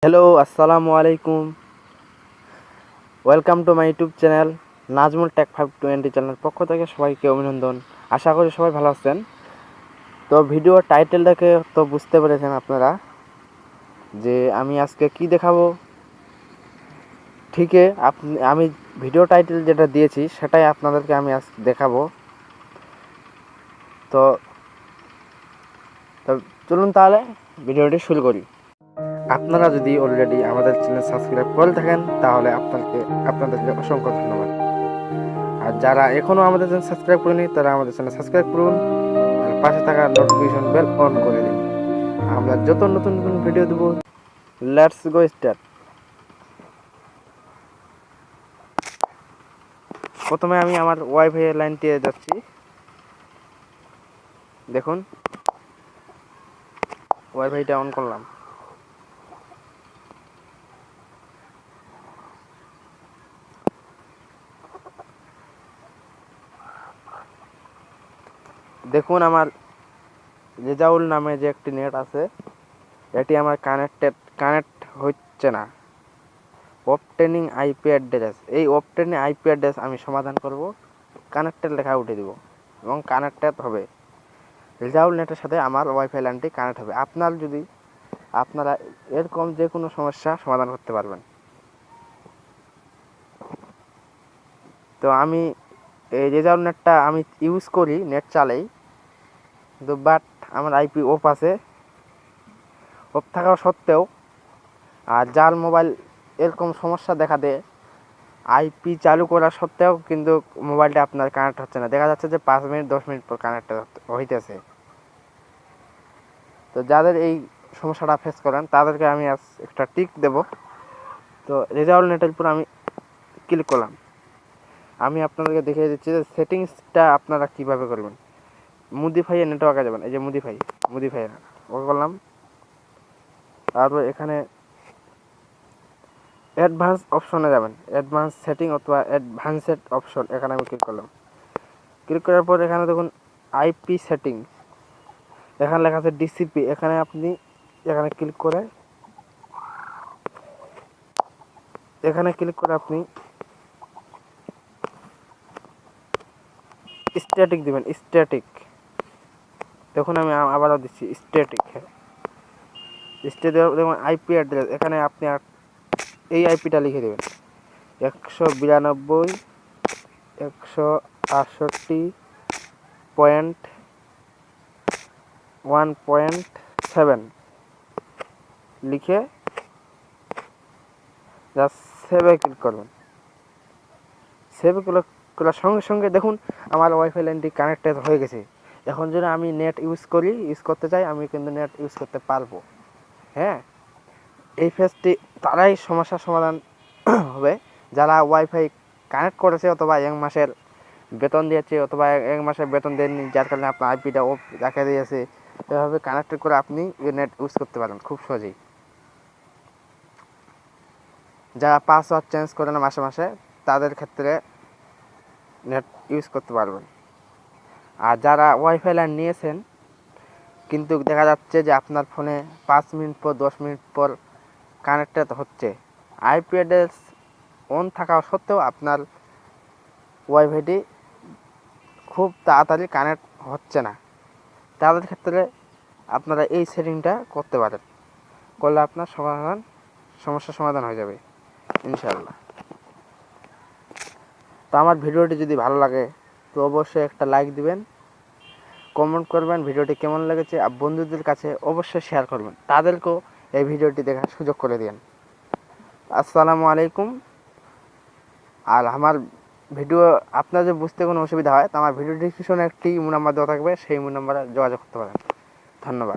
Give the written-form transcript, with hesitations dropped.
Hello, আসসালামু আলাইকুম। Welcome to my YouTube channel Nazmul tech 520 চ্যানেলের পক্ষ থেকে সবাইকে অভিনন্দন। আশা করি সবাই ভালো আছেন। তো ভিডিওর টাইটেল দেখে তো বুঝতে পেরেছেন আপনারা যে আমি আজকে কি দেখাবো। ঠিকই আমি ভিডিও টাইটেল যেটা দিয়েছি সেটাই আপনাদেরকে আমি আজ দেখাবো। তো তো চলুন তাহলে ভিডিওটি শুরু করি। আপনারা যদি অলরেডি আমাদের চ্যানেল সাবস্ক্রাইব করে থাকেন তাহলে আপনাদেরকে অসংখ্য ধন্যবাদ। আর যারা এখনও আমাদের চ্যানেল সাবস্ক্রাইব করেনি তারা আমাদের চ্যানেল সাবস্ক্রাইব করুন আর পাশে থাকা নোটিফিকেশন বেল অন করে দিন। আমরা যত নতুন নতুন ভিডিও দেব, লেটস গো স্টার্ট। প্রথমে আমি আমার ওয়াইফাই লাইনটি যাচ্ছি। দেখুন, ওয়াইফাইটা অন করলাম। দেখুন, আমার রেজাউল নামে যে একটি নেট আছে এটি আমার কানেক্ট হচ্ছে না। অবটেনিং আইপি অ্যাড্রেস, এই অবটেনিং আইপি অ্যাড্রেস আমি সমাধান করব। কানেক্টেড লেখা উঠে দিব এবং কানেক্টেড হবে। রেজাউল নেটের সাথে আমার ওয়াইফাই লাইনটি কানেক্ট হবে। আপনারা এরকম যে কোনো সমস্যা সমাধান করতে পারবেন। তো আমি এই রেজাউল নেটটা আমি ইউজ করি, নেট চালাই, কিন্তু বাট আমার আইপি অফ আছে। অফ থাকা সত্ত্বেও আর যার মোবাইল এরকম সমস্যা দেখা দেয়, আইপি চালু করা সত্ত্বেও কিন্তু মোবাইলটা আপনার কানেক্ট হচ্ছে না। দেখা যাচ্ছে যে 5 মিনিট 10 মিনিট পর কানেক্ট হইতেছে। তো যাদের এই সমস্যাটা ফেস করেন তাদেরকে আমি আজ একটা টিক দেব। তো রেজাউল নেটের উপর আমি ক্লিক করলাম। আমি আপনাদেরকে দেখিয়ে দিচ্ছি যে সেটিংসটা আপনারা কিভাবে করবেন। মডিফাই নেটওয়ার্কে যাবেন, এই যে মডিফাই ওকে করলাম। তারপর এখানে অ্যাডভান্স অপশনে যাবেন, অ্যাডভান্স সেটিং অথবা অ্যাডভান্সড অপশন, এখানে আমি ক্লিক করলাম। ক্লিক করার পর এখানে দেখুন আইপি সেটিং, এখানে লেখা আছে ডিসিপি। আপনি এখানে ক্লিক করে আপনি স্ট্যাটিক দিবেন, স্ট্যাটিক। দেখুন আমি আবারও দিচ্ছি স্ট্যাটিক। দেখুন আইপি অ্যাড্রেস, এখানে আপনি এই আইপিটা লিখে দেবেন 192.168.1.7 লিখে জাস্ট সেভে ক্লিক করবেন। সেভে করার সঙ্গে সঙ্গে দেখুন আমার ওয়াইফাই লাইনটি কানেক্টেড হয়ে গেছে। এখন যদি আমি নেট ইউজ করতে চাই, আমি কিন্তু নেট ইউজ করতে পারবো। হ্যাঁ, এই ফেজটি তারাই সমস্যার সমাধান হবে যারা ওয়াইফাই কানেক্ট করেছে অথবা 1 মাসের বেতন দিয়েছে অথবা 1 মাসের বেতন দেননি, যার কারণে আপনার আইপিটা অফ রাখা দিয়েছে। এভাবে কানেক্টেড করে আপনি নেট ইউজ করতে পারেন খুব সহজেই। যারা পাসওয়ার্ড চেঞ্জ করে না মাসে মাসে, তাদের ক্ষেত্রে নেট ইউজ করতে পারবেন। আর যারা ওয়াইফাই লাইন নিয়েছেন কিন্তু দেখা যাচ্ছে যে আপনার ফোনে 5 মিনিট পর 10 মিনিট পর কানেক্টেড হচ্ছে, আইপি অ্যাড্রেস অন থাকা সত্ত্বেও আপনার ওয়াইফাইটি খুব তাড়াতাড়ি কানেক্ট হচ্ছে না, তাদের ক্ষেত্রে আপনারা এই সেটিংটা করতে পারেন। করলে আপনার সমস্যার সমাধান হয়ে যাবে ইনশাআল্লাহ। তো আমার ভিডিওটি যদি ভালো লাগে তো অবশ্যই একটা লাইক দিবেন, কমেন্ট করবেন ভিডিওটি কেমন লেগেছে, আর বন্ধুদের কাছে অবশ্যই শেয়ার করবেন, তাদেরকেও এই ভিডিওটি দেখার সুযোগ করে দিন। আসসালামু আলাইকুম। আর আমার ভিডিও আপনার যদি বুঝতে কোনো অসুবিধা হয় তো আমার ভিডিও ডিসক্রিপশনে একটি নাম্বার দেওয়া থাকবে, সেই নাম্বারে যোগাযোগ করতে পারেন। ধন্যবাদ।